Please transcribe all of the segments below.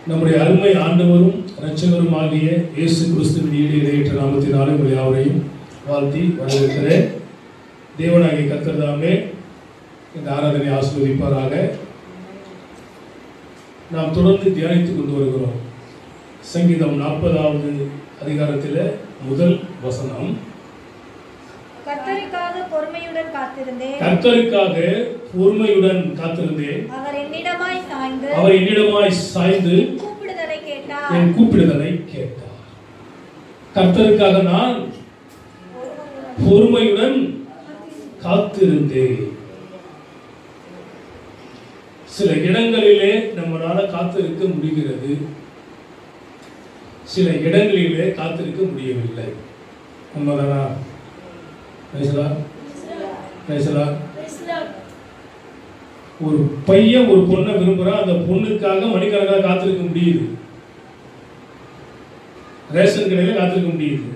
நம்முடைய அருமை ஆண்டவரும் இரட்சகரும் ஆகிய இயேசு கிறிஸ்துவின் இடையற்ற நாமத்தினாலே உங்களை யாவரையும் வாழ்த்தி வரவேற்கிறேன். தேவனாகிய கர்த்தர் தாமே இந்த ஆராதனை ஆசீர்வதிப்பாராக. நாம் தொடர்ந்து தியானித்துக் கொண்டு வருகிறோம். சங்கீதம் 40வது அதிகாரத்தில் முதல் வசனம். கர்த்தருக்காக பொறுமையுடன் காத்திருந்தேன். அவர் என்னிடமாய் சாய்ந்து என் கூப்பிடுதலை கேட்டார். கர்த்தருக்காக நான் பொறுமையுடன் காத்திருந்தேன். சில இடங்களிலே நம்மளால காத்திருக்க முடிகிறது, சில இடங்களிலே காத்திருக்க முடியவில்லை. உண்மைதானா? ஒரு பையன் ஒரு பொண்ணை விரும்புறான், அந்த பொண்ணுக்காக மணிக்கணக்காக காத்திருக்க முடியுது, ரேஷன் கடையில காத்திருக்க முடியுது,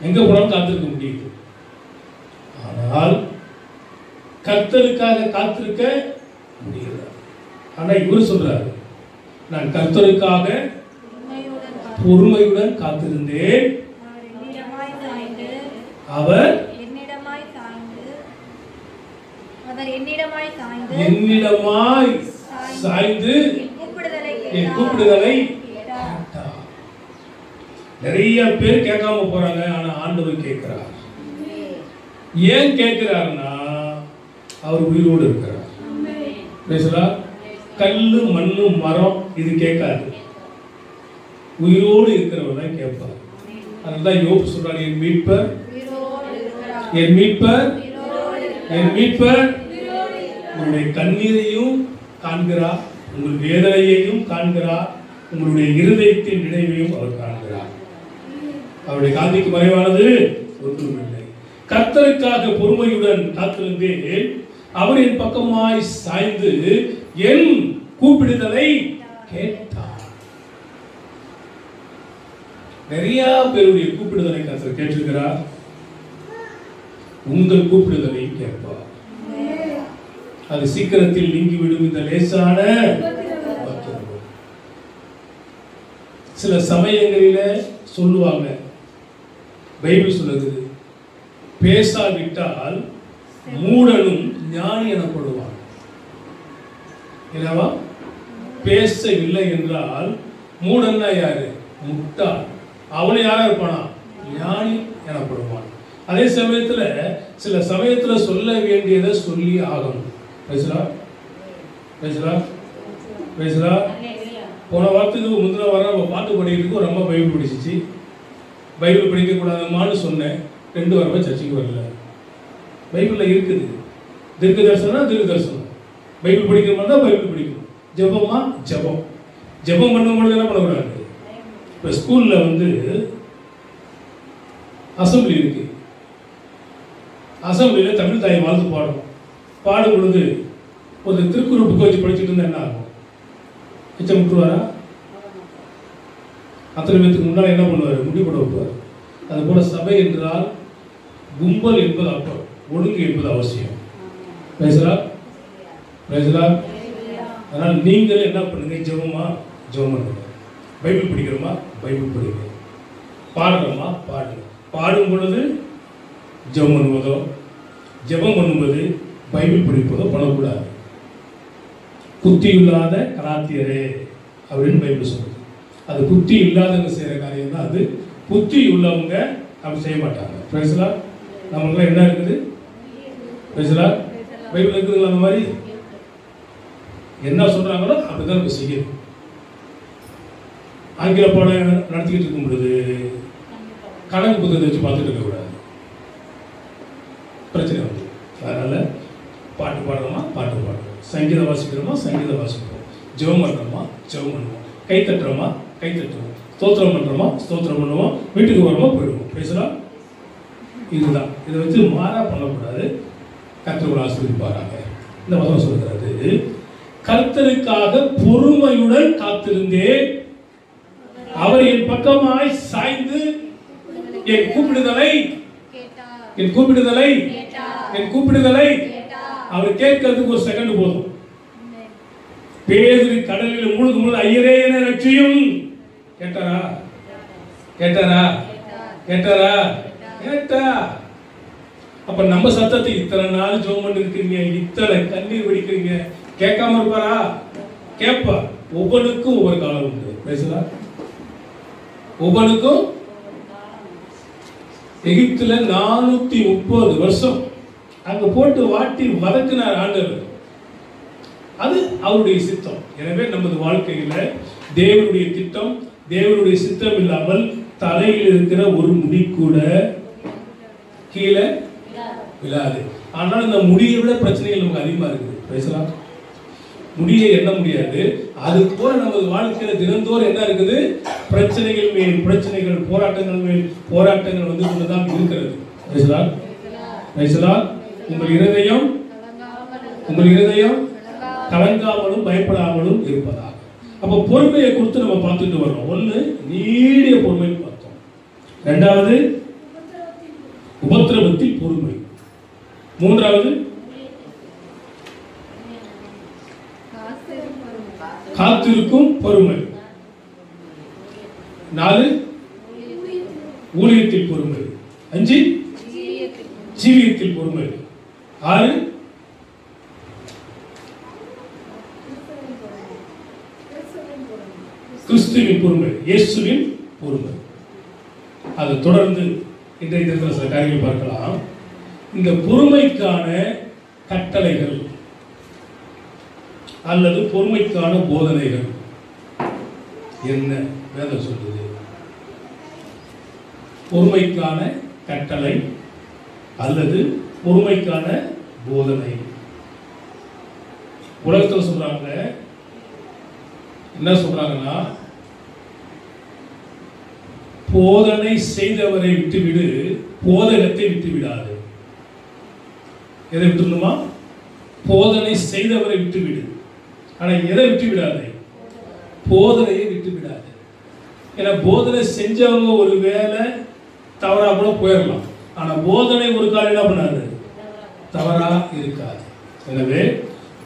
எங்க போனாலும் காத்திருக்க முடியுது. ஆனால் கர்த்தருக்காக காத்திருக்க முடியல. ஆனா இவர் சொல்றாரு, நான் கர்த்தருக்காக பொறுமையுடன் காத்திருந்தேன், அவர் என்னிடமாய் சாய்ந்து என் கூப்பிடுதலை கேட்டார். நிறைய பேர் கேட்காம போறாங்க, ஆனா ஆண்டவர் கேட்கிறார். ஏன் கேட்கிறாருன்னா அவர் உயிரோடு இருக்கிறார். கல்லு மண்ணு மரம் இது கேட்காது, உயிரோடு இருக்கிறவர் தான் கேட்பார். அதனால்தான் யோபு சொல்றாரு, என் மீட்பர் உங்களுடைய கண்ணீரையும் காண்கிறார், உங்கள் வேதனையையும் காண்கிறார், உங்களுடைய இருதயத்தின் நினைவையும் அவர் காண்கிறார். அவருடைய காந்திக்கு மறைவானது ஒன்றுமில்லை. கர்த்தருக்காக பொறுமையுடன் காத்திருந்தேன், அவர் என் பக்கமாய் சாய்ந்து என் கூப்பிடுதலை கேட்டார். நிறைய பேருடைய கூப்பிடுதலை கர்த்தர் கேட்டிருக்கிறார். உங்கள் கூப்பிடுதலை கேட்பார். அது சீக்கிரத்தில் நீங்கிவிடும் இந்த லேசான. சில சமயங்களில சொல்லுவாங்க, பைபிள் சொல்லுது, பேசாவிட்டால் மூடனும் ஞானி எனப்படுவான். என்னவா? பேசவில்லை என்றால் மூடன்னா யாரு? முட்டாள். அவனை யாரா இருப்பானா? ஞானி எனப்படுவான். அதே சமயத்துல சில சமயத்துல சொல்ல வேண்டியதை சொல்லி ஆகணும். போன வாரத்துக்கு முந்தின வாரம் பாட்டு படிக்கிறதுக்கு ஒரு அம்மா பைபிள் படிச்சிச்சு. பைபிள் படிக்க கூடாதுமான்னு சொன்னேன். 2 வாரமா சர்ச்சைக்கு வரல. பைபிள்ல இருக்குது, தீர்க்க தரிசனம். பைபிள் படிக்கணும்னா பைபிள் படிக்கணும். ஜெபமா ஜெபம். ஜெபம் பண்ணும்போது என்ன பண்ணக்கூடாது? இப்போ ஸ்கூல்ல அசம்பிளி இருக்கு. அசம்பிளியில தமிழ் தாயை வாழ்த்து பாடணும். பாடும் பொழுது ஒரு திருக்குறள் புக்கை வச்சு படிச்சுட்டு இருந்தா என்ன ஆகும்? எச்சம் விட்டுருவாரா? அத்தனை பேருக்கு முன்னால் என்ன பண்ணுவார்? முடி போட வைப்பார். அது போல சபை என்றால் கும்பல் என்பது அப்புறம், ஒழுங்கு என்பது அவசியம். அதனால் நீங்கள் என்ன பண்ணுங்க? ஜெபம் பண்ணுங்க. பைபிள் படிக்கிறோமா? பைபிள் படிங்க. பாடுறோமா? பாடுங்க. பாடும் பொழுது ஜெபம் பண்ணுவதோ, ஜெபம் பண்ணும்போது பைபிள் படிப்பதோ பண்ணக்கூடாது. புத்தியில்லாத கலாத்தியரே அப்படின்னு பைபிள் சொல்லுது. அது புத்தி இல்லாதவங்க செய்யற காரியம் தான். அது புத்தி உள்ளவங்க அப்படி செய்ய மாட்டாங்க. நம்மளுக்கு என்ன இருக்குது? பைபிள் இருக்குதுங்களா? அந்த மாதிரி என்ன சொல்றாங்களோ அப்படிதான் நம்ம செய்யணும். ஆங்கில பாடம் நடத்திக்கிட்டு இருக்கும் பொழுது கணக்கு புத்தகத்தை வச்சு பார்த்துட்டு இருக்க கூடாது, பிரச்சனை வந்து. அதனால பாட்டு பாடுறோமா? பாட்டு பாடுறோம். சங்கீதம் வாசிக்கிறோமா? சங்கீதம் வாசிக்கிறோம். ஜெபம் பண்ணுறோமா? ஜெபம் பண்ணுவோம். கை தட்டுறோமா? கை தட்டுவோம். ஸ்தோத்திரம் பண்ணுறோமா? ஸ்தோத்திரம் பண்ணுவோம். வீட்டுக்கு வரமா? போயிடுவோம். பேசலாம். இதுதான். இதை வச்சு மாறா பண்ணக்கூடாது. கர்த்தர் ஆசீர்வதிப்பாராக. இந்த வசனம் சொல்கிறது, கர்த்தருக்காக பொறுமையுடன் காத்திருந்தேன், அவர் என் பக்கமாய் சாய்ந்து என் கூப்பிடுதலை அவர் கேட்கறதுக்கு ஒரு செகண்ட் போதும். பேதுரு கடலில் மூழ்கும் பொழுது ஐயரே என்னை ரட்சியும் கேட்டாரா? கேட்டாரா? கேட்டாரா? கேட்டா. அப்ப நம்ம சத்தத்தை இத்தனை நாள் ஜெபம் பண்ணி இருக்கீங்க, இத்தனை கண்ணீர் வடிக்கிறீங்க, கேட்காம இருப்பாரா? கேட்பா. ஒவ்வொன்றுக்கும் ஒவ்வொரு காலம் உண்டு. பேசலா? ஒவ்வொன்றுக்கும். எகிப்துல 430 வருஷம் அங்க போட்டு வாட்டி வதக்கினார் ஆண்டவர். அது அவருடைய சித்தம். எனவே நமது வாழ்க்கையில தேவனுடைய திட்டம், தேவனுடைய சித்தம் இல்லாமல் தலையில் இருக்கிற ஒரு முடி கூட கீழே விழாது. ஆனால் இந்த முடியை விட பிரச்சனைகள் நமக்கு அதிகமா இருக்குது. பேசலாம். முடியை எண்ண முடியாது. அது போல நமது வாழ்க்கையில தினந்தோறும் என்ன இருக்குது? பிரச்சனைகள் மேல் பிரச்சனைகள், போராட்டங்கள் மேல் போராட்டங்கள் வந்து கொண்டுதான் இருக்கிறது. பேசலாம். பேசலாம். உங்கள் இருதயம் கலங்காமலும் பயப்படாமலும் இருப்பதாக. அப்ப பொறுமையை குறித்து நம்ம பார்த்துட்டு வரோம். ஒண்ணு நீடிய பொறுமை பார்த்தோம். இரண்டாவது உபத்திரவத்தில் பொறுமை. மூன்றாவது காத்திருக்கும் பொறுமை. 4 ஊழியத்தில் பொறுமை. 5 ஜீவியத்தில் பொறுமை. 6 கிறிஸ்துவின் பொறுமை, இயேசுவின் பொறுமை. அதை தொடர்ந்து இன்றைய தினத்தில் சில காரியங்களை பார்க்கலாம். இந்த பொறுமைக்கான கட்டளைகள் அல்லது பொறுமைக்கான போதனைகள் என்ன வேதம் சொல்றது? பொறுமைக்கான கட்டளை அல்லது பொறுமைக்கான போதனை. உலகத்தில் சொல்றாங்க, என்ன சொல்றாங்கன்னா, போதனை செய்தவரை விட்டுவிடு, போதகத்தை விட்டு விடாது. எதை விட்டுணுமா? போதனை செய்தவரை விட்டுவிடு. ஆனா எதை விட்டு விடாது? போதனையை விட்டு விடாது. ஏன்னா போதனை செஞ்சவங்க ஒரு வேலை தவறா கூட போயிடலாம். ஆனா போதனை ஒரு காலம் என்ன பண்ணாது? தவறா இருக்காது. எனவே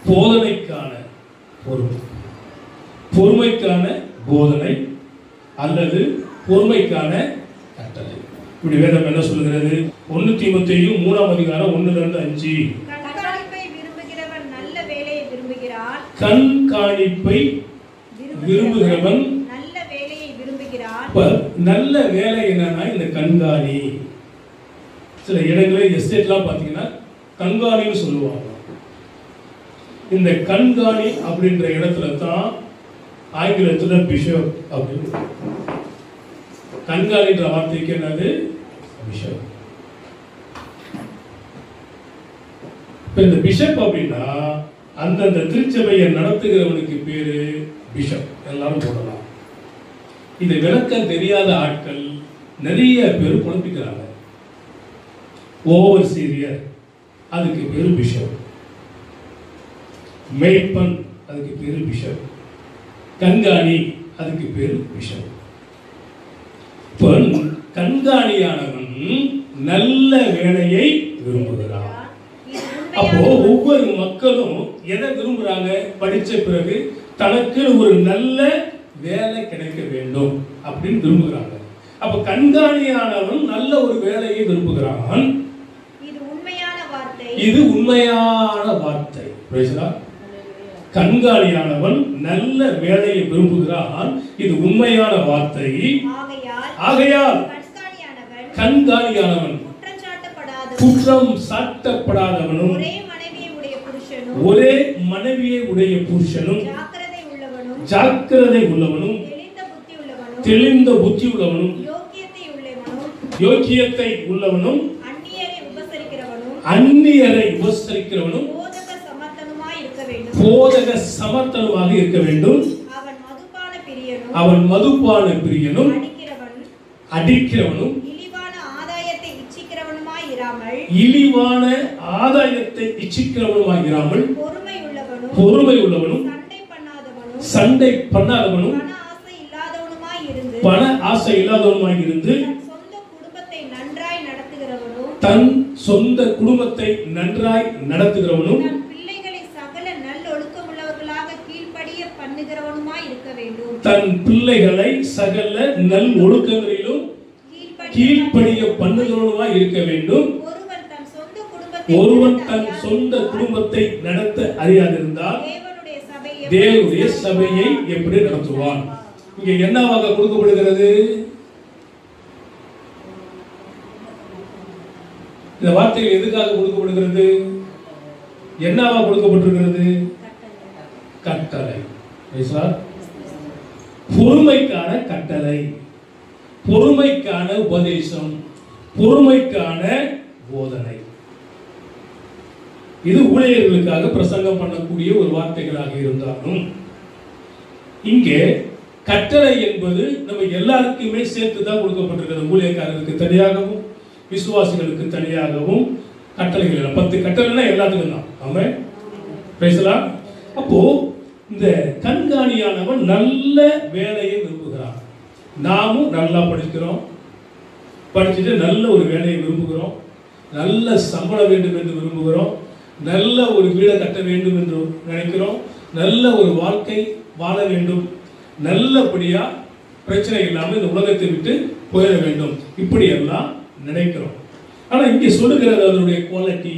போதனைக்கான பொறுமை, பொறுமைக்கான போதனை அல்லது பொறுமைக்கான கட்டளை. இப்படி வேதம் என்ன சொல்லுகிறது? 1 தீமோத்தேயு 3ஆம் அதிகாரம் 1-5. கண்காணிப்பை விரும்புகிறவன் நல்ல வேலையை விரும்புகிறான். நல்ல வேலை என்னன்னா இந்த கண்காணி. சில இடங்களில் எஸ்டேட்லாம் பார்த்தீங்கன்னா கண்காணின்னு சொல்லுவாங்க. இந்த கண்காணி அப்படின்ற இடத்துல தான் ஆங்கிலத்தில் பிஷப் அப்படின்னு. கண்காணின்ற வார்த்தைக்கு என்னது? பிஷப். இப்ப இந்த பிஷப் அப்படின்னா அந்தந்த திருச்சபையை நடத்துகிறவனுக்கு பேரு பிஷப். எல்லாரும் போடலாம். இதை விளக்க தெரியாத ஆட்கள் நிறைய பேர் குழப்பிக்கிறாங்க. ஓவர் சீரியர் அதுக்கு பேரு பிஷப், மேய்ப்பன் அதுக்கு பேரு பிஷப், கண்காணி அதுக்கு பேரு பிஷப். கண்காணியானவன் நல்ல வேலையை விரும்புகிறான். அப்போ ஒவ்வொரு மக்களும் எதை விரும்புறாங்க? படிச்ச பிறகு தனக்கு ஒரு நல்ல வேலை கிடைக்க வேண்டும் அப்படின்னு விரும்புகிறாங்க. அப்ப கண்காணியானவன் நல்ல ஒரு வேலையை விரும்புகிறான். இது உண்மையான வார்த்தை. கண்காணியானவன் நல்ல வேலையை விரும்புகிறான். இது உண்மையான வார்த்தை. ஆகையால் கண்காணியானவன் குற்றம் சாட்டப்படாதவனும் ஒரே மனைவியை உடைய புருஷனும் ஜாக்கிரதை உள்ளவனும் தெளிந்த புத்தி உள்ளவனும் யோக்கியத்தை உள்ளவனும் அந்நியரை உபசரிக்கிறவனும் போதக சமர்த்தனுமாக இருக்க வேண்டும். அவன் மதுபான பிரியனும் அடிக்கிறவனும் இழிவான ஆதாயத்தை இச்சிக்கிறவனுமாயிராமல் பொறுமை உள்ளவனும் சண்டை பண்ணாதவனும் பண ஆசை இல்லாதவனுமாய் இருந்து தன் சொந்த குடும்பத்தை நன்றாய் நடத்துகிறவனும் உள்ளவனுமாய் இருக்க வேண்டும். தன் பிள்ளைகளை சகல நல் ஒழுக்கங்களிலும் கீழ்ப்படிய பண்ணுகிறவனுமாய் இருக்க வேண்டும். ஒருவன் தன் சொந்த குடும்பத்தை நடத்த அறியாதிருந்தால் தேவனுடைய சபையை எப்படி நடத்துவான்? இங்க என்னவாக கொடுக்கப்படுகிறது? இந்த வார்த்தைகள் எதுக்காக கொடுக்கப்படுகிறது? என்னவா கொடுக்கப்பட்டிருக்கிறது? கட்டளை. பொறுமைக்கான கட்டளை, பொறுமைக்கான உபதேசம், பொறுமைக்கான போதனை. இது ஊழியர்களுக்காக பிரசங்கம் பண்ணக்கூடிய ஒரு வார்த்தைகளாக இருந்தாலும் இங்கே கட்டளை என்பது நம்ம எல்லாருக்குமே சேர்த்து தான் கொடுக்கப்பட்டிருக்கிறது. ஊழியக்காரர்களுக்கு தனியாகவும் விசுவாசிகளுக்கு தனியாகவும் கட்டளைகள் 10 கட்டளைனா எல்லாத்துக்கும் தான். ஆமென். பேசலாம். அப்போ இந்த கண்காணியானவன் நல்ல வேலையை விரும்புகிறான். நாமும் நல்லா படிக்கிறோம், படிச்சுட்டு நல்ல ஒரு வேலையை விரும்புகிறோம், நல்ல சம்பளம் வேண்டும் என்று விரும்புகிறோம், நல்ல ஒரு வீடை கட்ட வேண்டும் என்று நினைக்கிறோம், நல்ல ஒரு வாழ்க்கை வாழ வேண்டும், நல்லபடியா பிரச்சனை இல்லாமல் இந்த உலகத்தை விட்டு போயிட வேண்டும், இப்படி எல்லாம் நினைக்கிறோம். ஆனா இங்கே சொல்லுகிறது அதனுடைய குவாலிட்டி,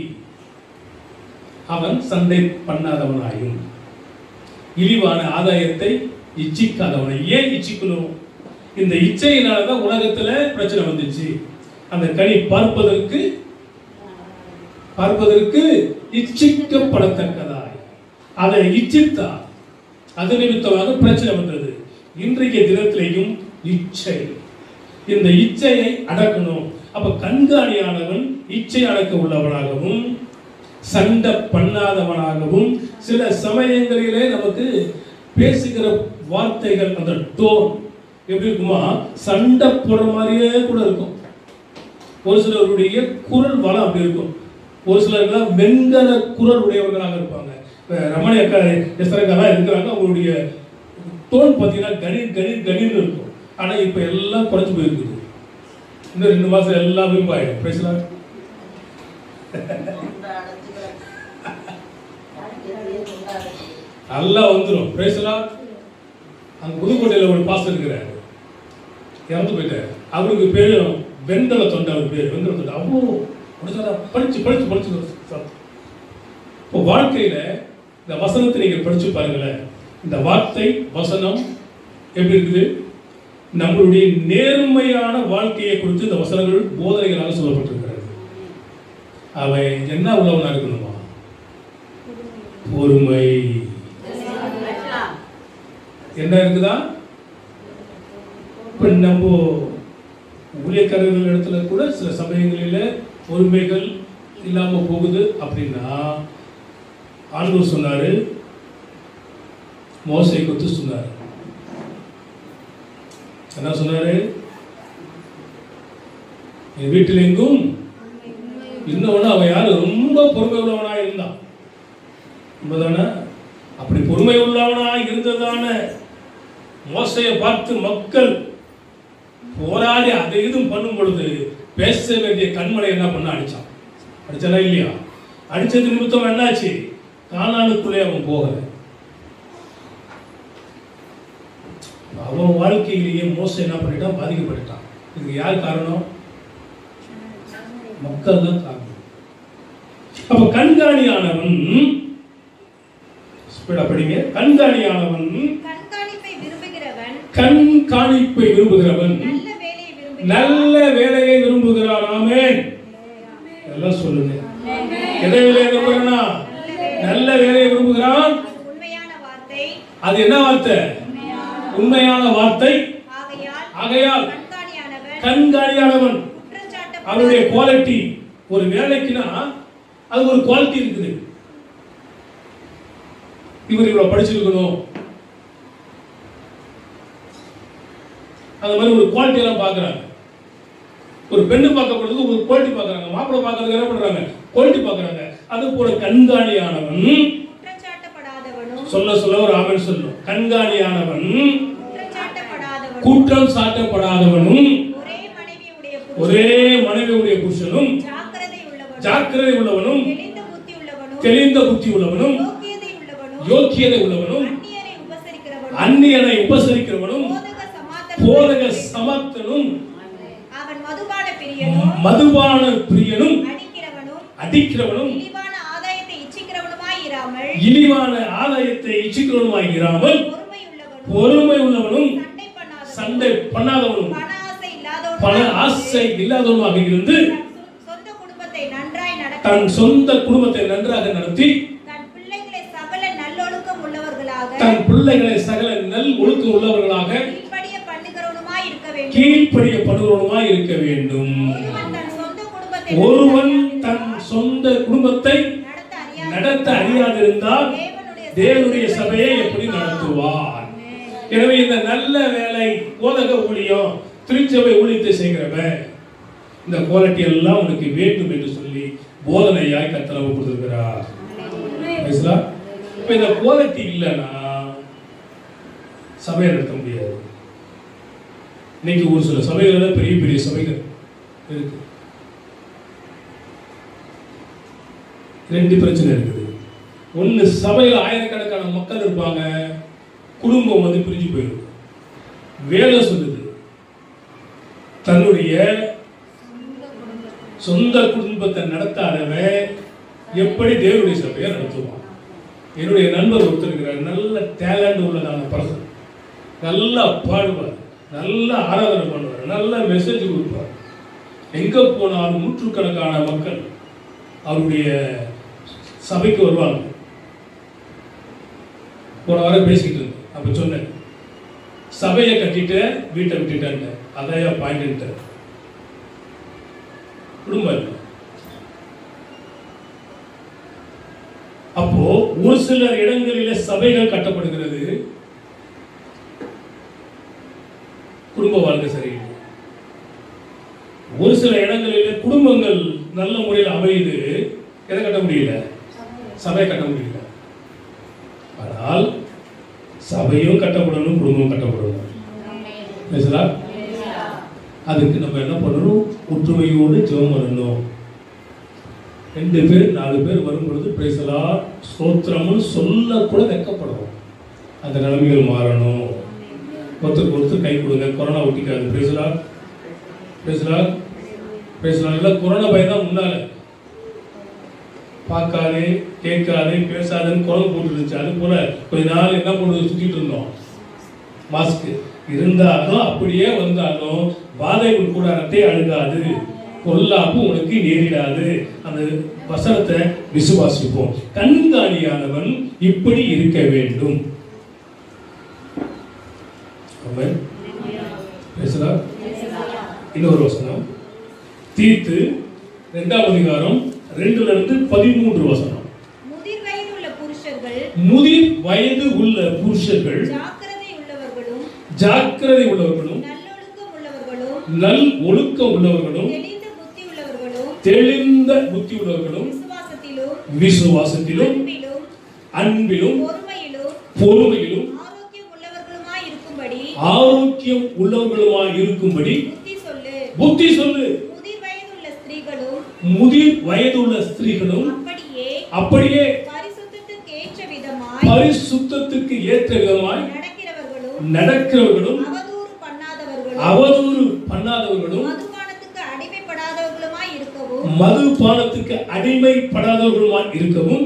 அவன் சண்டை பண்ணாதவனாயும் இழிவான ஆதாயத்தை இச்சிக்காதவனை. ஏன் இச்சிக்கணும்? இந்த இச்சையினாலதான் உலகத்துல பிரச்சனை வந்துச்சு. அந்த கனி பார்ப்பதற்கு இச்சிக்கப்படத்தக்கதாய் அதை இச்சித்தா அது நிமித்தமாக பிரச்சனை வந்தது. இன்றைய தினத்திலேயும் இச்சை, இந்த இச்சையை அடக்கணும். அப்ப கண்காணியானவன் இச்சை அடக்க உள்ளவனாகவும் சண்டை பண்ணாதவனாகவும், சில சமயங்களிலே நமக்கு பேசுகிற வார்த்தைகள் அந்த டோன் எப்படி இருக்குமா, சண்டை போடுற மாதிரியே கூட இருக்கும். ஒரு சிலருடைய குரல் வளம் அப்படி இருக்கும். ஒரு சிலர்கள் வெண்கல குரல் உடையவர்களாக இருப்பாங்க. ரமணி அக்கா எஸ்தரக்காலாம் இருக்கிறாங்க, அவங்களுடைய டோன் பார்த்தீங்கன்னா கணீர் கணீர் கணீர்னு இருக்கும். ஆனா இப்ப எல்லாம் குறைஞ்சு போயிருக்குது. இன்னும் 2 மாசம் எல்லாம் விரும்பாயிடும். பேசலாம். நல்லா வந்துடும். பேசலாம். அங்க புதுக்கோட்டையில ஒரு பாஸ்டர் இருக்கிறார், இறந்து போயிட்டார். அவருக்கு பேரு வெண்கல தொண்டை. அவர் பேரு வெண்கல தொண்டை. அவ்வளோ படிச்சு படிச்சு படிச்சு. இப்போ வாழ்க்கையில இந்த வசனத்தை நீங்கள் படிச்சு பாருங்களேன். இந்த வார்த்தை வசனம் எப்படி இருக்குது? நம்மளுடைய நேர்மையான வாழ்க்கையை குறித்து இந்த வசனங்கள் போதனைகளாக சொல்லப்பட்டிருக்கிறது. அவன் என்ன உள்ளவனா இருக்கணுமா? பொறுமை. என்ன இருக்குதா? இப்ப நம்ம ஊழியக்காரர்கள் இடத்துல கூட சில சமயங்களில பொறுமைகள் இல்லாம போகுது. அப்படின்னா ஆண்டவர் சொன்னாரு, மோசே குறித்து சொன்னாரு. என்ன சொன்னாரு? என் வீட்டில் எங்கும் இன்னொன்னு அவன் யாரு ரொம்ப பொறுமை உள்ளவனா இருந்தான். உண்மைதானே? அப்படி பொறுமை உள்ளவனா இருந்ததான மோசையை பார்த்து மக்கள் போராடி அதை இதுவும் பண்ணும் பொழுது பேச வேண்டிய கண்மலை என்ன பண்ண அடிச்சான். அடிச்சானா இல்லையா? அடிச்சது நிமித்தம் என்னாச்சு? கானானுக்குள்ளே அவன் போகல. அவன் வாழ்க்கையிலேயே மோசை என்ன பண்ணிட்டான்? பாதிக்கப்பட்டான். இதுக்கு யார் காரணம்? மக்கள் தான் காரணம். அப்ப கண்காணியானவன், படிங்க, கண்காணியானவன் கண்காணிப்பை விரும்புகிறவன் நல்ல வேலையை விரும்புகிறான். ஆமென். எல்லாம் சொல்லுங்க. எதை வேலையை விரும்புகிறான்? நல்ல வேலையை விரும்புகிறான். அது என்ன வார்த்தை? உண்மையான வார்த்தை. ஆகையால் கண்காணியானவன், அவருடைய குவாலிட்டி. ஒரு வேலைக்குன்னா அது ஒரு குவாலிட்டி இருக்குது. இவர் இவ்வளவு படிச்சிருக்கணும், அந்த மாதிரி ஒரு குவாலிட்டி எல்லாம் பாக்குறாங்க. ஒரு பெண்ணு பார்க்கப்படுறதுக்கு ஒரு குவாலிட்டி பாக்குறாங்க, மாப்பிள்ளை பார்க்கறதுக்கு என்ன பண்றாங்க? குவாலிட்டி பாக்குறாங்க. அது போல கண்காணியானவன், சொல்ல சொல்ல ஒரு ஆமென் சொல்லணும். கண்காணியானவன் குற்றம் சாட்டப்படாதவனும் ஒரே மனைவியுடைய புருஷனும் ஜாக்கிரதை உள்ளவனும் தெளிந்த புத்தி உள்ளவனும் யோக்கியதை உள்ளவனும் அந்நியனை உபசரிக்கிறவனும் போதக சமார்த்தனும் மதுபான பிரியனும் அடிக்கிறவனும் இழிவான ஆதாயத்தை இச்சிக்கிறவனுமாய் இராமல் பொறுமை உள்ளவனும் சண்டை பண்ணாதவனும் பண ஆசை இல்லாதவனுமாக இருந்து தன் சொந்த குடும்பத்தை நன்றாக நடத்தி தன் பிள்ளைகளை சகல நல் ஒழுக்கம் உள்ளவர்களாக கீழ்ப்படிய பண்ணுகிறவனுமாய் இருக்க வேண்டும். ஒருவன் தன் சொந்த குடும்பத்தை நடத்த அறியாதிருந்தால் தேவனுடைய சபையை எப்படி நடத்துவார்? எனவே இந்த நல்ல வேலை போதக ஊழியம் திருச்சபை ஊழியத்தை செய்கிறவன் இந்த குவாலிட்டி எல்லாம் உனக்கு வேண்டும் என்று சொல்லி போதனையாய் கர்த்தர் கொடுத்திருக்கிறார். இப்ப இந்த குவாலிட்டி இல்லைன்னா சபையை நடத்த முடியாது. இன்னைக்கு ஒரு சில சபைகள் பெரிய பெரிய சபைகள் இருக்கு. ரெண்டு பிரச்சனை இருக்குது. ஒன்னு சபையில் ஆயிரக்கணக்கான மக்கள் இருப்பாங்க, குடும்பம் வந்து பிரிஞ்சு போயிடும். வேலை சொல்லுது தன்னுடைய சொந்த குடும்பத்தை நடத்தாதவன் எப்படி தேவனுடைய சபையை நடத்துவான்? என்னுடைய நண்பர் ஒருத்தர் இருக்கிறார், நல்ல டேலண்ட் உள்ளதான பர்சன், நல்லா பாடுவார், நல்லா ஆராதனை பண்ணுவார், நல்ல மெசேஜ் கொடுப்பார். எங்க போனாலும் நூற்றுக்கணக்கான மக்கள் அவருடைய சபைக்கு வருவாங்க. போன வாரம் பேசிக்கிட்டு இருந்தேன். அப்ப சொன்னேன், சபையை கட்டிட்டு வீட்டை விட்டுட்டேன். அதையா பாயிண்ட் குடும்பம் இல்லை. அப்போ ஒரு சில இடங்களிலே சபைகள் கட்டப்படுகிறது, குடும்ப வாழ்க்கை சரியில்லை. ஒரு சில இடங்களிலே குடும்பங்கள் நல்ல முறையில் அமையுது, எதை கட்ட முடியல? சபையை கட்ட முடியல. ஆனால் சபையும் கட்டப்படணும், குடும்பமும் கட்டப்படணும். அதுக்கு நம்ம என்ன பண்ணணும்? ஒற்றுமையோடு ஜெபம் பண்ணணும். 2 பேர் 4 பேர் வரும் பொழுது பிரைசலா ஸ்தோத்திரமும் சொல்ல கூட வெட்கப்படும். அந்த நிலைமைகள் மாறணும். ஒருத்தருக்கு ஒருத்தர் கை கொடுங்க, கொரோனா ஒட்டிக்காது. பிரைசலா பிரைசலா பிரைசலா. இல்லை கொரோனா பயம் தான் முன்னால பார்க்காதே கேட்காதே பேசாதேன்னு குரல் போட்டு இருந்துச்சு. அது போல கொஞ்ச நாள் என்ன போட்டு சுத்திட்டு இருந்தோம், மாஸ்க் இருந்தாலும் அப்படியே வந்தாலும் வாதை கூடாரத்தை அழுகாது, பொல்லாப்பு உனக்கு நேரிடாது. அந்த வசனத்தை விசுவாசிப்போம். கண்காணியானவன் இப்படி இருக்க வேண்டும். இன்னொரு வசனம் தீத்து 2ஆம் அதிகாரம் 2-13 வசனம். முதிர் வயது உள்ள புருஷர்கள் ஜாக்கிரதை உள்ளவர்களும் நல் ஒழுக்கம் உள்ளவர்களும் தெளிந்த புத்தி உள்ளவர்களும் விசுவாசத்திலும் அன்பிலும் பொறுமையிலும் ஆரோக்கியம் உள்ளவர்களுமாய் இருக்கும்படி புத்தி சொல்லு. முதிர் வயதுள்ள ஸ்திரீகளும் அப்படியே பரிசுத்தத்துக்கு ஏற்ற விதமாய் நடக்கிறவர்களும் அவதூறு பண்ணாதவர்களும் மதுபானத்துக்கு அடிமைப்படாதவர்களுமாய் இருக்கவும்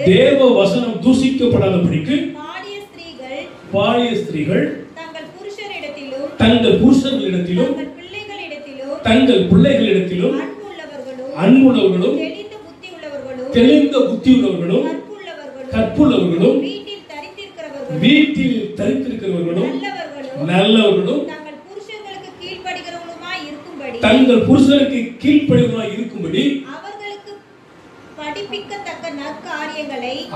தேவ வசனம் தூஷிக்கப்படாதபடிக்கு பாலிய ஸ்திரீகள் தங்கள் புருஷர்களிடத்திலும் தங்கள் பிள்ளைகளிடத்திலும் அன்புள்ளவர்களும் தெளிந்த புத்தி உள்ளவர்களும் கற்புள்ளவர்களும் வீட்டில் தரித்திருக்கிறவர்களும் நல்லவர்களும் தங்கள் புருஷருக்கு கீழ்ப்படிகிறவர்களாய் இருக்கும்படி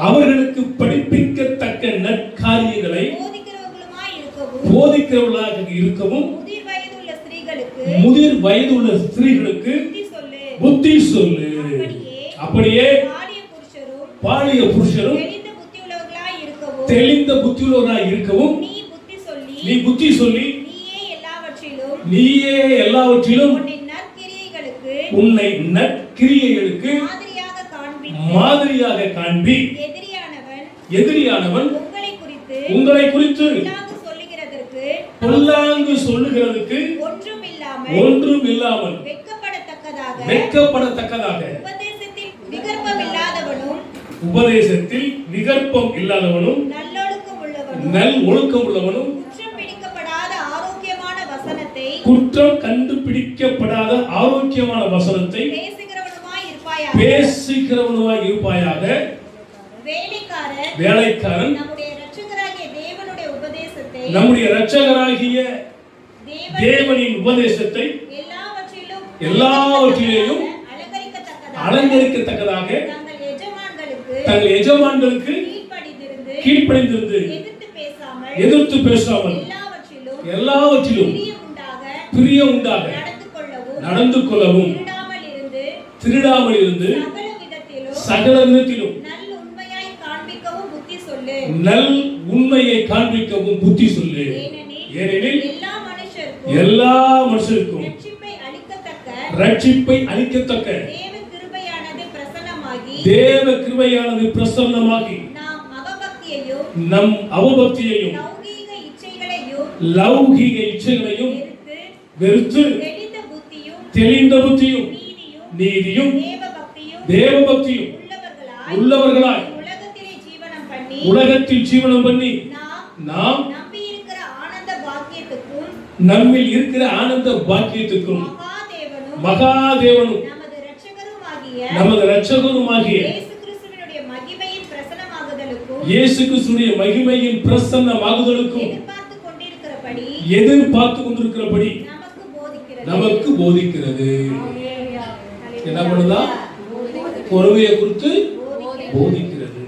அவர்களுக்கு படிப்பிக்கத்தக்க நற்காரியங்களை போதிக்கிறவர்களாக இருக்கவும் முதிர் வயதுள்ள ஸ்திரீகளுக்கு புத்தி சொல்லு. அப்படியே பாலிய புருஷரும் தெளிந்த புத்தியுள்ளவராய் இருக்கவும் நீ புத்தி சொல்லி நீயே எல்லாவற்றிலும் உன்னை நற்கிரியைகளுக்கு மாதிரியாக காண்பி. எதிரியானவன் உங்களை குறித்து பொல்லாங்கு சொல்லுகிறதுக்கு ஒன்றும் இல்லாமல் வெட்கப்படத்தக்கதாக உபதேசத்தில் விகற்பம் இல்லாதவனும் நல் ஒழுக்கம் உள்ளவனும் குற்றம் கண்டுபிடிக்கப்படாத ஆரோக்கியமான வசனத்தை பேசுகிறவனுமாய் இருப்பாயாக. வேலைக்காரன் நம்முடைய இரட்சகராகிய தேவனின் உபதேசத்தை எல்லாவற்றிலேயும் அலங்கரிக்கத்தக்கதாக தங்கள் எஜமான்களுக்கு கீழ்ப்படிந்திருந்து எதிர்த்து பேசாமல் எல்லாவற்றிலும் பிரியம் உண்டாக நடந்து கொள்ளவும் திருடாமல் இருந்து சகல விதத்திலும் நல் உண்மையை காண்பிக்கவும் புத்தி சொல்லு. ஏனெனில் எல்லா மனுஷருக்கும் ரட்சிப்பை அளிக்கத்தக்க தேவ கிருபையானது பிரசன்னமாகி நம் அவபக்தியையும் லௌகீக இச்சைகளையும் வெறுத்து தெளிந்த புத்தியும் நீதியும் தேவபக்தியும் உள்ளவர்களாய் உலகத்தில் ஜீவனம் பண்ணி நாம் நம்மில் இருக்கிற ஆனந்த பாக்கியத்துக்கும் மகாதேவனும் நமது இரட்சகருமாகிய இயேசு கிறிஸ்துவினுடைய மகிமையின் பிரசன்னமாகுதலுக்கும் எதிர்பார்த்து கொண்டிருக்கிறபடி நமக்கு போதிக்கிறது. என்ன பண்ணுதா? பொறுமையை குறித்து போதிக்கிறது.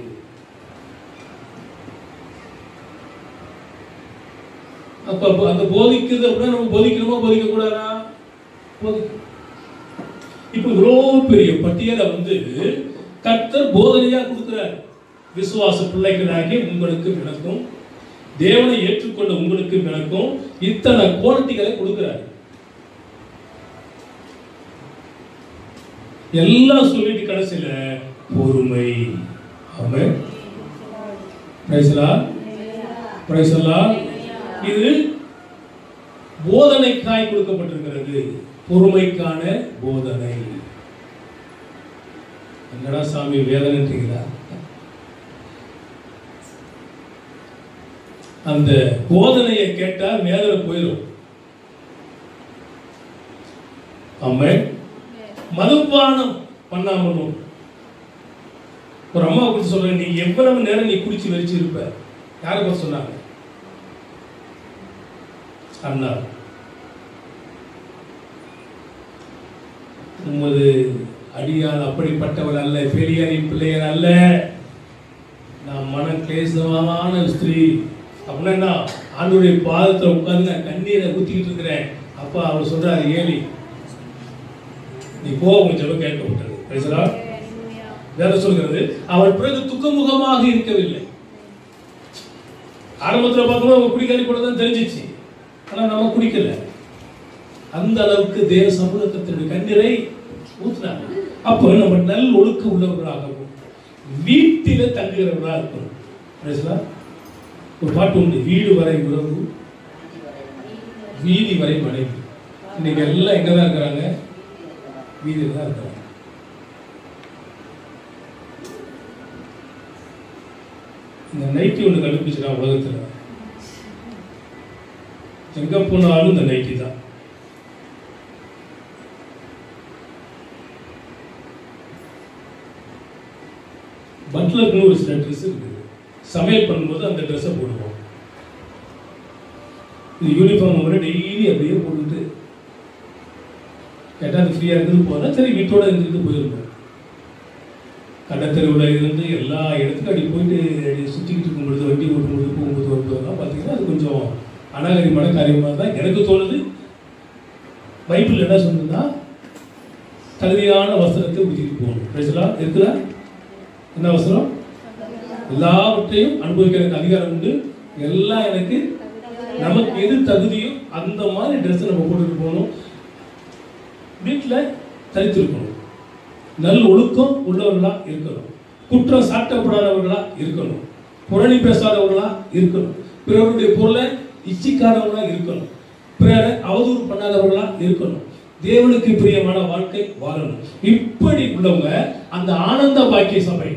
அப்ப அந்த போதிக்கிறது அப்படின்னா நம்ம போதிக்கணுமா போதிக்க கூடாதா? இப்ப இவ்வளவு பெரிய பட்டியலை கர்த்தர் போதனையா கொடுக்கிறார். விசுவாச பிள்ளைகளாகிய உங்களுக்கு எனக்கும், தேவனை ஏற்றுக்கொண்ட உங்களுக்கு எனக்கும் இத்தனை குவாலிட்டிகளை கொடுக்கிறார். எல்லாம் சொல்லிட்டு கடைசியில பொறுமை. Amen. Praise Lord. Praise Lord. இது போதனைக்காய் கொடுக்கப்பட்டிருக்கிறது. பொறுமைக்கான போதனை. என்னடா சாமி வேதனைன்றீங்களா? அந்த போதனையை கேட்டா வேதனை போயிடும். ஆமென். மதுபானம் பண்ணாமலும் ஒரு அம்மா குறித்து சொல்றேன், நீ எவ்வளவு நேரம் நீ குடிச்சு வெறிச்சு இருப்ப? யாருக்கு சொன்னாங்க? அண்ணா. உமது அடியால் அப்படிப்பட்டவள் அல்ல, பெரியாரின் பிள்ளையர் அல்ல, நான் மன கிளேசமான ஸ்திரீ. அப்படின்னா ஆண்டவருடைய பாதத்தில் உட்கார்ந்து நான் கண்ணீரை ஊத்திக்கிட்டு இருக்கிறேன். அப்ப அவர் சொல்றாரு, ஏலி நீ போ, உங்க ஜெபம் கேட்கப்பட்டது. பேசலா வேற சொல்கிறது, அவள் பிறகு துக்கமுகமாக இருக்கவில்லை. ஆரம்பத்தில் பார்க்கும்போது அவங்க குடிக்காரி கூட தான் தெரிஞ்சிச்சு, ஆனா நம்ம குடிக்கல. அந்த அளவுக்கு தேவ சமூகத்தினுடைய கண்ணீரை ஊற்றினாங்க. அப்போ நம்ம நல் ஒழுக்க உள்ளவர்களாகவும் வீட்டில தங்குகிறவர்களா இருக்கணும். பேசலா ஒரு பாட்டு உண்டு, வீடு வரை உறவு வீதி வரை மனைவி. இன்னைக்கு எல்லாம் எங்கதான் இருக்கிறாங்க? வீதியில் தான் இருக்கிறாங்க. இந்த நைட்டி ஒன்று கண்டுபிடிச்சிருக்கான் உலகத்தில். எங்க போனாலும் இந்த நைட்டி தான். பட்லர்னு ஒரு சில ட்ரெஸ் இருக்குது. சமையல் பண்ணும்போது அந்த ட்ரெஸ்ஸை போடுவோம். இது யூனிஃபார்ம் டெய்லி அப்படியே போட்டுட்டு கேட்டால் அது ஃப்ரீயாக இருந்து போனால் சரி வீட்டோட இருந்துட்டு போயிருந்தோம். கடத்தெருவில் இருந்து எல்லா இடத்துக்கும் அப்படி போயிட்டு சுற்றிக்கிட்டு இருக்கும்பொழுது, வண்டி ஓட்டும்பொழுது, போகும்போது வரும்போதெல்லாம் பார்த்தீங்கன்னா அது கொஞ்சம் அநாகரிகமான காரியமாக தான் எனக்கு தோணுது. பைபிள் என்ன சொன்னதுன்னா தகுதியான வஸ்திரத்தை உடுத்திட்டு போகணும். பேசலாம் இருக்குதா? என்ன வஸ்திரம்? எல்லாவற்றையும் அனுபவிக்கிறதுக்கு அதிகாரம் உண்டு. எல்லாம் எனக்கு நமக்கு எது தகுதியோ அந்த மாதிரி ட்ரெஸ் நம்ம போட்டுட்டு போகணும். வீட்டில் தரித்திருக்கணும். நல்ல ஒழுக்கம் உள்ளவர்களா இருக்கணும். குற்றம் சாட்டப்படாதவர்களா இருக்கணும். புரணி பேசாதவர்களா இருக்கணும். பிறருடைய பொருளை இச்சிக்காதவர்களா இருக்கணும். பிறரை அவதூறு பண்ணாதவர்களா இருக்கணும். தேவனுக்கு பிரியமான வாழ்க்கை வாழணும். இப்படி உள்ளவங்க அந்த ஆனந்த பாக்கிய சபை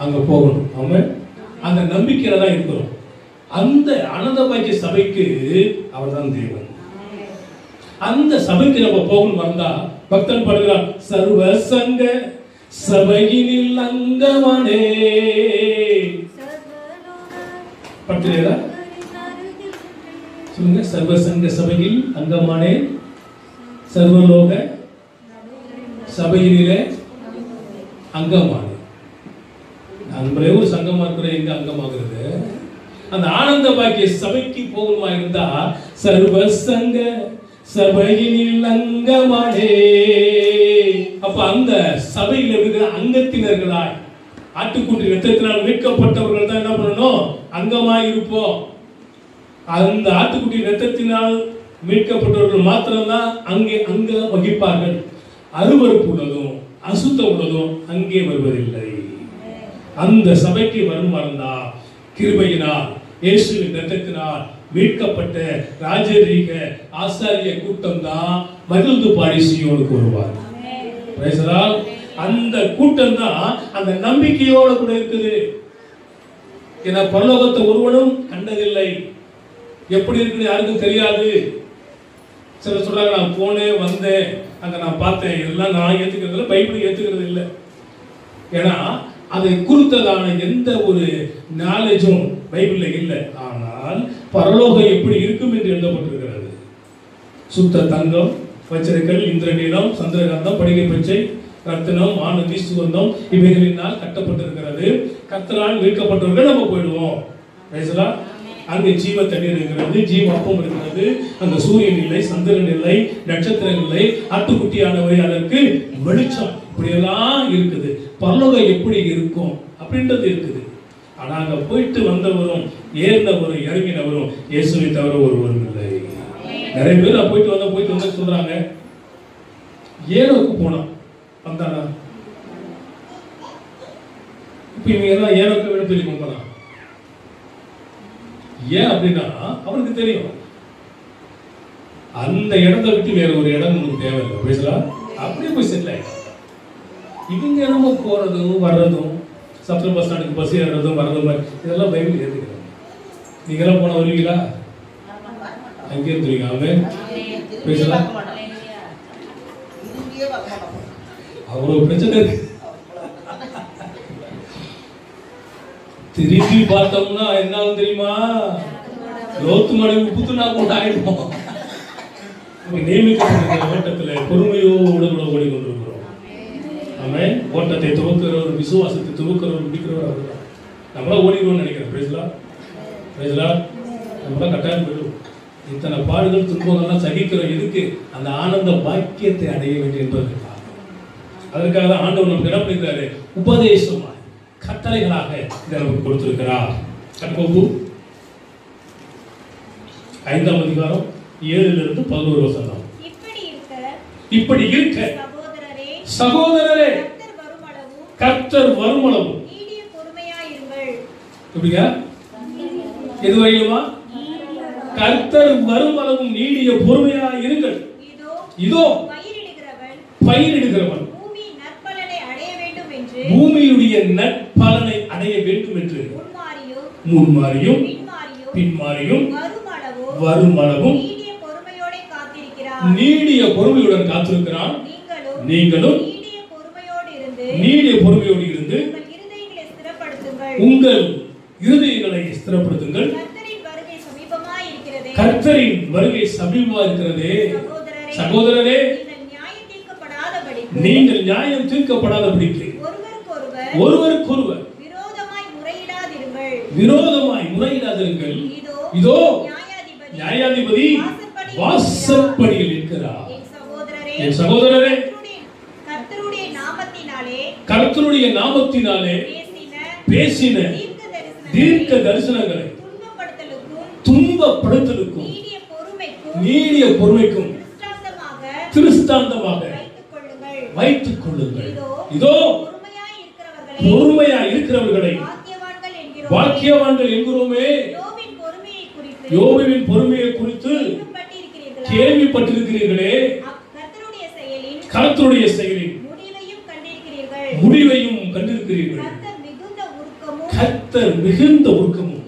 அங்க போகணும். அவங்க அந்த நம்பிக்கையில தான் இருக்கணும். அந்த ஆனந்த பாக்கிய சபைக்கு அவர் தான் தேவன். அந்த சபைக்கு நம்ம போகணும் வந்தா பக்தன் பாடுகிறார், சர்வ சங்க சபையினில் அங்கமானே. பட்டியலா சொல்லுங்க. சர்வ சங்க சபையில் அங்கமானே, சர்வலோக சபையிலே அங்கமானே. நம்மளே ஒரு சங்கமா இருக்கிற எங்க அங்கமாகிறது? அந்த ஆனந்த பாக்கிய சபைக்கு போகணுமா இருந்தா சர்வ சங்க சபையினில் அங்கமானே. அப்ப அந்த சபையில் இருக்கிற அங்கத்தினர்களாய் ஆட்டுக்குட்டி இரத்தத்தினால் மீட்கப்பட்டவர்கள் தான் என்ன பண்ணணும்? அங்கமாய் இருப்போம். அந்த ஆட்டுக்குட்டி இரத்தத்தினால் மீட்கப்பட்டவர்கள் மாத்திரம்தான் அங்கே அங்க வகிப்பார்கள். அருவருப்பு உள்ளதும் அசுத்த உள்ளதும் அங்கே வருவதில்லை. அந்த சபைக்கு வரும் வரந்தா கிருபையினால் இயேசுவின் இரத்தத்தினால் மீட்கப்பட்ட ராஜரீக ஆசாரிய கூட்டம் தான் மகிழ்ந்து பாடி சீயோனுக்கு வருவார். அந்த கூட்டம் தான் அந்த நம்பிக்கையோட கூட இருக்குது. ஏன்னா பரலோகத்தை ஒருவனும் கண்டதில்லை, எப்படி இருக்குன்னு யாருக்கும் தெரியாது. சில சொல்றாங்க, நான் போனேன் வந்தேன் அங்க நான் பார்த்தேன், இதெல்லாம் நான் ஏத்துக்கிறது இல்லை, பைபிள் ஏத்துக்கிறது இல்லை. ஏன்னா அதை குறித்ததான எந்த ஒரு நாலேஜும் பைபிள்ல இல்லை. ஆனால் பரலோகம் எப்படி இருக்கும் என்று எழுதப்பட்டிருக்கிறது. சுத்த தங்கம், வச்சிரக்கல், இந்திரநீலம், சந்திரகாந்தம், படிகை பச்சை, ரத்தினம், ஆனந்தி, சுகந்தம் இவைகளினால் கட்டப்பட்டிருக்கிறது. கர்த்தரால் மீட்கப்பட்டவர்கள் நம்ம போயிடுவோம். அங்கே ஜீவ தண்ணீர் இருக்கிறது, ஜீவ அப்பம் இருக்கிறது. அங்க சூரியன் இல்லை, சந்திரன் இல்லை, நட்சத்திரம் இல்லை, ஆட்டுக்குட்டியானவை அதற்கு வெளிச்சம், இப்படியெல்லாம் இருக்குது. பரலோகம் எப்படி இருக்கும் அப்படின்றது இருக்குது. ஆனா அங்க போயிட்டு வந்தவரும் ஏறினவரும் இறங்கினவரும் இயேசுவை தவிர ஒருவரும் இல்லை. நிறைய பேர் போயிட்டு வந்த சொல்றாங்க, ஏனோக்கு போனான் வந்தானா? இப்ப இவங்க எல்லாம் ஏனோக்கு விட சொல்லி கும்பிடலாம். ஏன் அப்படின்னா அவனுக்கு தெரியும் அந்த இடத்தை விட்டு வேற ஒரு இடம் நமக்கு தேவையில்லை. பேசலாம் அப்படியே போய் செட்டில் ஆயிடும். இவங்க என்னமோ போறதும் வர்றதும், சத்திரம் பஸ் ஸ்டாண்டுக்கு பஸ் ஏறுறதும் வர்றதும், இதெல்லாம் பைபிள் ஏற்றுக்கிறாங்க. நீங்க எல்லாம் போன வருவீங்களா? அங்கே இருந்துருவீங்க. அவன் பேசலாம் அவ்வளவு பிரச்சனை இருக்கு. திரும்பி பார்த்தோம்னா என்ன தெரியுமா? லோத்து மலை புத்துனா கூட ஆயிடுவோம். நியமிக்கப்பட்ட ஓட்டத்துல பொறுமையோடு கூட ஓடிக்கொண்டிருக்கிறோம். ஆமென். ஓட்டத்தை துவக்கிறவர், விசுவாசத்தை துவக்கிறவர், முடிக்கிறவர் அவர்தான். நம்மளா ஓடிடுவோம்னு நினைக்கிறேன். பிரேசலா நம்மளா கட்டாயம் போயிடுவோம். இத்தனை பாடுகள் துன்பங்கள்லாம் சகிக்கிறோம். எதுக்கு? அந்த ஆனந்த பாக்கியத்தை அடைய வேண்டும் என்பதற்காக. அதற்காக தான் ஆண்டவர் நமக்கு என்ன பண்ணிருக்காரு? உபதேசமா கட்டளைகளாக இதை நமக்கு கொடுத்திருக்கிறார். யாக்கோபு 5ஆம் அதிகாரம் 7 to 11 வசனம். இப்படி இருக்க சகோதரரே கர்த்தர் வருமளவும் நீடிய பொறுமையாயிருங்கள். எப்படிங்க? எது வரையிலுமா? கர்த்தர் வருமளவும் நீடிய பொறுமையாயிருங்கள். இதோ பயிரிடுகிறவன் பூமியுடைய நற்பலனை அடைய வேண்டும் என்று முன்மாறியும் பின்மாறியும் வருமளவும் நீடிய பொறுமையுடன் காத்திருக்கிறான். நீங்களும் நீடிய பொறுமையோடு இருந்து உங்கள் இருதயங்களை ஸ்திரப்படுத்துங்கள். கர்த்தரின் வருகை சமீபமா இருக்கிறதே. சகோதரரே, நீங்கள் நியாயம் தீர்க்கப்படாதபடிக்கு ஒருவருக்கொருவர் விரோதமாய் முறையிடாதிருங்கள். இதோ நியாயாதிபதி வாசற்படியில் இருக்கிறார். என் சகோதரரே, கர்த்தருடைய நாமத்தினாலே பேசின தீர்க்க தரிசனங்களை துன்பப்படுத்தலுக்கும் நீடிய பொறுமைக்கும் திருஷ்டாந்தமாக வைத்துக் கொள்ளுங்கள். இதோ பொறுமையா இருக்கிறவர்களை பாக்கியவான்கள் என்கிறோமே. யோபுவின் பொறுமையை குறித்து கேள்விப்பட்டிருக்கிறீர்களே, கர்த்தருடைய செயலின் முடிவையும் கண்டிருக்கிறீர்கள். கர்த்தர் மிகுந்த உருக்கமும்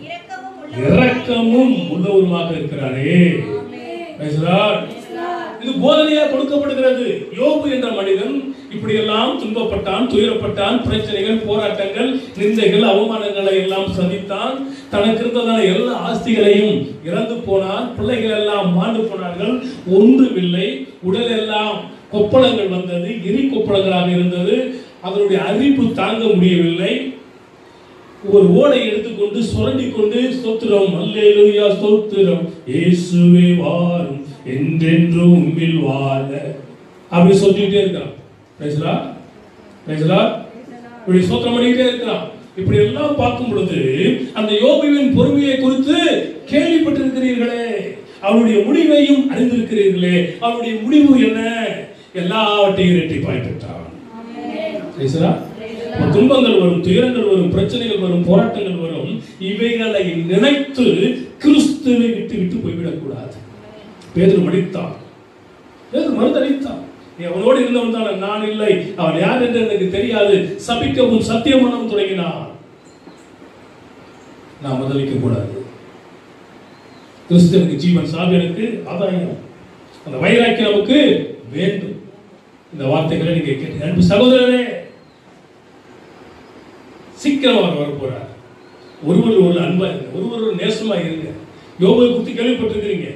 இரக்கமும் உள்ளவருமாக இருக்கிறாரே. இது போதனையா கொடுக்கப்படுகிறது. யோபு என்ற மனிதன் இப்படி எல்லாம் துன்பப்பட்டான், துயரப்பட்டான், பிரச்சனைகள், போராட்டங்கள், நிந்தைகள், அவமானங்களை எல்லாம் சந்தித்தான். தனக்கு இருந்ததான எல்லா ஆஸ்திகளையும் இறந்து போனான். பிள்ளைகள் எல்லாம் மாண்டு போனார்கள். ஒன்றுமில்லை. உடல் எல்லாம் கொப்பளங்கள் வந்தது, எரி கொப்பளங்களாக இருந்தது. அதனுடைய அரிப்பு தாங்க முடியவில்லை. ஒரு ஓடை எடுத்துக்கொண்டு சுரண்டி கொண்டு ஸ்தோத்திரம், அல்லேலூயா, ஸ்தோத்திரம், இயேசுவே வாரும் என்றென்றும் உம்மில் வாழ அப்படி சொல்லிட்டே இருக்கான். இப்படி ஸ்தோத்திரம் பண்ணிட்டே இருக்கான். இப்படி எல்லாம் பார்க்கும் பொழுது அந்த யோபுவின் பொறுமையை குறித்து கேள்விப்பட்டிருக்கிறீர்களே, அவருடைய முடிவையும் அறிந்திருக்கிறீர்களே. அவருடைய முடிவு என்ன? எல்லாவற்றையும் இரட்டிப்பாய் பெற்றான். துன்பங்கள் வரும், துயரங்கள் வரும், பிரச்சனைகள் வரும், போராட்டங்கள் வரும். இவைகளை நினைத்து கிறிஸ்துவை விட்டு விட்டு போய்விடக் கூடாது. பேதுரு மடித்தான், பேதுரு மறுதளித்தான். அவனோடு இருந்தவன் தான், நான் இல்லை, அவன் யார் என்று எனக்கு தெரியாது, சபிக்கவும் சத்தியம் பண்ணவும் தொடங்கினான். நாம் மறுதளிக்க கூடாது. கிறிஸ்துவுக்கு ஜீவன், சாவியனுக்கு ஆதாயம். அந்த வைராக்கியம் நமக்கு வேண்டும். இந்த வார்த்தைகளை நீங்க கேட்டு அன்பு சகோதரரே, சீக்கிரம் அவர் வர போறார். ஒருவர் ஒரு அன்பா இருங்க, ஒருவர் ஒரு நேசமா இருங்க. யோபுவை குறித்து கேள்விப்பட்டிருக்கிறீங்க,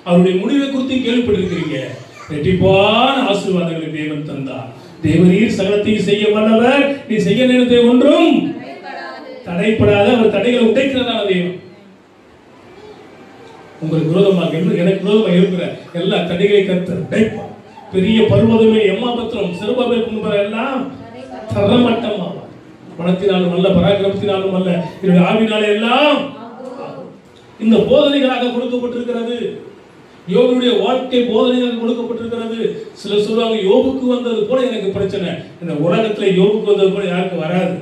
அவருடைய முடிவை குறித்து கேள்விப்பட்டிருக்கிறீங்க. இரட்டிப்பான ஆசீர்வாதங்களை தேவன் தந்தார். தேவரீர் சகலத்தையும் செய்ய வல்லவர், நீ செய்ய நினைத்ததை ஒன்றும் தடைப்படாத. அவர் தடைகளை உடைக்கிறதான தேவன். உங்களுக்கு விரோதமாக எனக்கு விரோதமாக இருக்கிற எல்லா தடைகளை கர்த்தர் உடைப்பார். பெரிய பர்வதமே, எம்மாபத்திரம், சிறுபாபேல் எல்லாம் தரமட்டமாவார். பணத்தினாலும் அல்ல, பராக்கிரமத்தினாலும் அல்ல, என்னுடைய ஆவினாலே எல்லாம் இந்த போதனைகளாக கொடுக்கப்பட்டிருக்கிறது. யோபுடைய வாழ்க்கை போதனைகளாக கொடுக்கப்பட்டிருக்கிறது. சிலர் சொல்லுவாங்க, யோபுக்கு வந்தது போல எனக்கு பிரச்சனை. இந்த உலகத்துல யோபுக்கு வந்தது போல யாருக்கு வராது.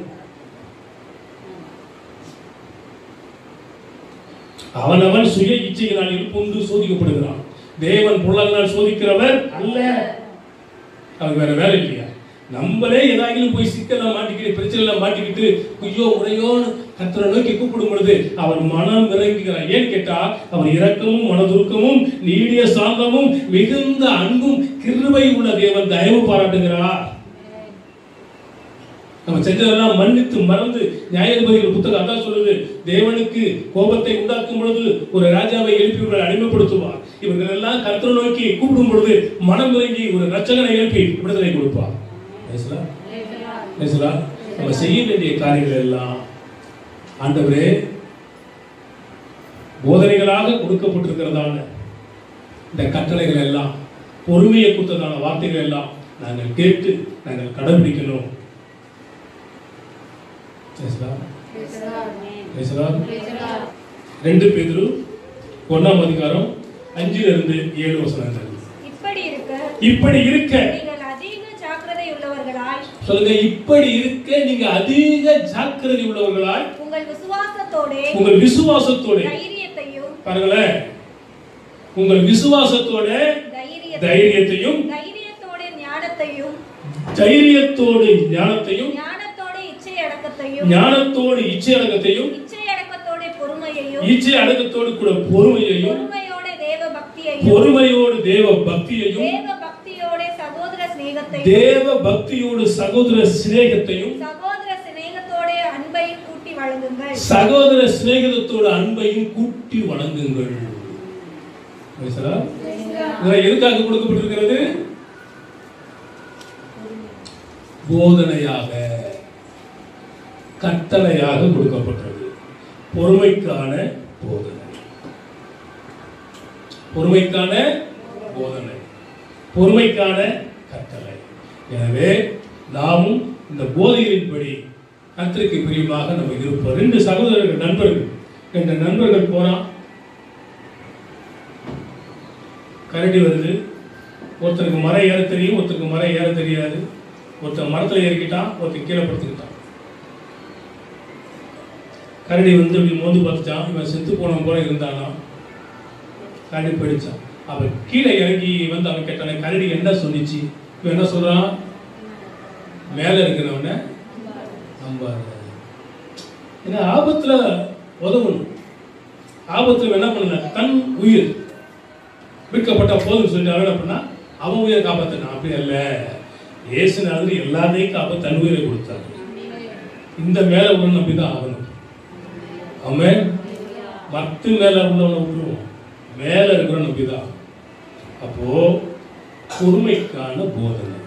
அவனவன் சுய இச்சையினால் புந்து சோதிக்கப்படுகிறான். தேவன் பொருளாதார சோதிக்கிறவர் அல்ல. அவருக்கு வேற வேலை இல்லையா? நம்மளே ஏதாவது போய் சிக்கல மாட்டிக்கிட்டு, பிரச்சனை மாட்டிக்கிட்டு ஐயோ முறையோன்னு கர்த்தரை நோக்கி கூப்பிடும் பொழுது அவர் மனம் இறங்குகிறார். ஏன்னு கேட்டா, அவர் இரக்கமும் மனதுருக்கமும் நீடிய சாந்தமும் மிகுந்த அன்பும் கிருபை உள்ள தேவன் தயவு பாராட்டுகிறார். நம்ம செஞ்சதெல்லாம் மன்னித்து மறந்து, நியாயாதிபதிகள் புத்தகம் அதான் சொல்லுது, தேவனுக்கு கோபத்தை உண்டாக்கும் பொழுது ஒரு ராஜாவை எழுப்பி இவர்களை அடிமைப்படுத்துவார். இவர்கள் எல்லாம் கர்த்தரை நோக்கி கூப்பிடும் பொழுது மனம் இறங்கி ஒரு ரட்சகனை எழுப்பி விடுதலை கொடுப்பார். நம்ம செய்ய வேண்டிய காரியங்கள் எல்லாம் ஆண்டவரே போதனைகளாக கொடுக்கப்பட்டிருக்கிறதான இந்த கட்டளைகள் எல்லாம், பொறுமையை கொடுத்ததான வார்த்தைகள் எல்லாம் நாங்கள் கேட்டு நாங்கள் கடைபிடிக்கணும். 2 பேதுரு 1ஆம் அதிகாரம் 5-7 வசனங்கள். இப்படி இருக்க சொல்லுங்க, இப்படி இருக்க நீங்க அதிக ஜாக்கிரதை உள்ளவர்களாய் உங்கள் விசுவாசத்தோட பாருங்களேன், உங்கள் விசுவாசத்தோட தைரியத்தையும் ஞானத்தையும் ஞானத்தோடு இச்சை அடக்கத்தையும் இச்சை அடக்கத்தோடு கூட பொறுமையையும் பொறுமையோடு தேவ பக்தியையும் தேவ பக்தியோடு சகோதர சிநேகத்தையும் சகோதர சிநேகத்தோடு அன்பையும் கூட்டி வழங்குங்கள். எதுக்காக கொடுக்கப்பட்டிருக்கிறது? போதனையாக, கட்டளையாக கொடுக்கப்பட்டது. பொறுமைக்கான போதனை, பொறுமைக்கான போதனை, பொறுமைக்கான கட்டளை. எனவே நாமும் இந்த போதனையின்படி கர்த்தருக்கு பிரியமாக நம்ம இருப்போம். 2 சகோதரர்கள் நண்பர்கள், 2 நண்பர்கள் போறான், கரடி வருது. ஒருத்தருக்கு மரம் ஏற தெரியும், ஒருத்தருக்கு மரம் ஏற தெரியாது. ஒருத்தர் மரத்தில் ஏறிக்கிட்டான், ஒருத்தர் கீழே படுத்துக்கிட்டான். கரடி வந்து இப்படி மோந்து பார்த்துச்சான். இவன் செத்து போன போல இருந்தானா, கரடி போயிடுச்சான். அவன் கீழே இறங்கி வந்து அவன் கேட்டானே, கரடி என்ன சொன்னிச்சு? இவன் என்ன சொல்றான்? மேலே இருக்கிறவன நம்பாத. ஏன்னா ஆபத்துல உதவணும். ஆபத்துல என்ன பண்ணல, தன் உயிர் மீட்கப்பட்ட போதும் சொல்லிட்டு அவன் என்ன பண்ணா, அவன் உயிரை காப்பாத்தினான். அப்படி அல்ல, இயேசுநாதர் எல்லாத்தையும் காப்பாற்ற தன் உயிரை கொடுத்தாரு. இந்த மேல உள்ள நம்பிதான் ஆகணும். அவன் மத்து மேல உள்ளவனை விட்டுருவோம், மேல இருக்கிற நம்பிதான். அப்போ பொறுமைக்கான போதனை.